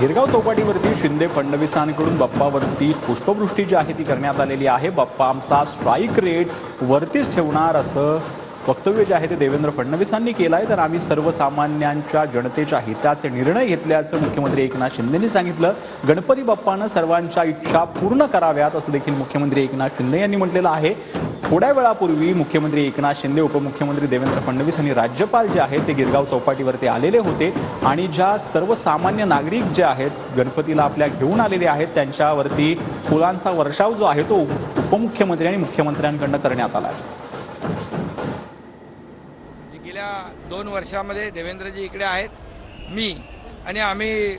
गिरगाव चौपाटीवरती शिंदे फडणवीसांकडून बाप्पावरती पुष्पवृष्टी जी आहे ती करण्यात आलेली आहे। बाप्पा आमचा स्ट्राईक रेट वरतीच ठेवणार असं वक्तव्य जे आहे ते देवेंद्र फडणवीसांनी केलं आहे। तर आम्ही सर्वसामान्यांच्या जनतेच्या हिताचे निर्णय घेतल्याचं मुख्यमंत्री एकनाथ शिंदेंनी सांगितलं। गणपती बाप्पानं सर्वांच्या इच्छा पूर्ण कराव्यात असं देखील मुख्यमंत्री एकनाथ शिंदे यांनी म्हटलेलं आहे। थोड्या वेळापूर्वी मुख्यमंत्री एकनाथ शिंदे, उपमुख्यमंत्री देवेंद्र फडणवीस आणि राज्यपाल जे आहेत ते गिरगाव चौपाटीवरती आलेले होते आणि ज्या सर्वसामान्य नागरिक जे आहेत गणपतीला आपल्या घेऊन आलेले आहेत त्यांच्यावरती फुलांचा वर्षाव जो आहे तो उपमुख्यमंत्री आणि मुख्यमंत्र्यांकडून करण्यात आला आहे। गेल्या 2 वर्षामध्ये देवेंद्रजी इकडे आहेत, मी आणि आम्ही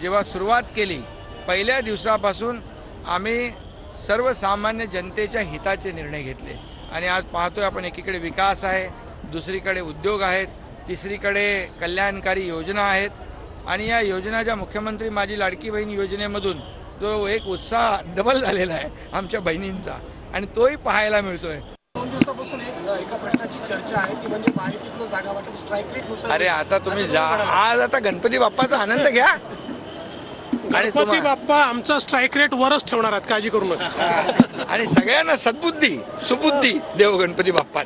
जेव्हा सुरुवात केली पहिल्या दिवसापासून आम्ही सर्वसामान्य जनतेच्या हिताचे निर्णय घेतले आणि आज पाहतोय आपण एकीकडे विकास आहे, दुसरीकडे उद्योग आहेत, तिसरीकडे कल्याणकारी योजना आहेत आणि या योजनाच्या मुख्यमंत्री माझी लाडकी बहीण योजनेमधून जो एक उत्साह डबल झालेला आहे आमच्या बहिणींचा आणि तोही पाहायला मिळतोय। 2 दिवसापासून एका प्रश्नाची चर्चा आहे ती म्हणजे माहितीतलं जागा वाटप स्ट्राईक रेटनुसार। अरे आता तुम्ही जा, आज आता गणपती बाप्पाचा आनंद घ्या आणि गणपती बाप्पा आमचा स्ट्राईक रेट वरच ठेवणार आहेत, काळजी करू नका आणि सगळ्यांना सद्बुद्धी सुबुद्धी देव गणपती बाप्पा।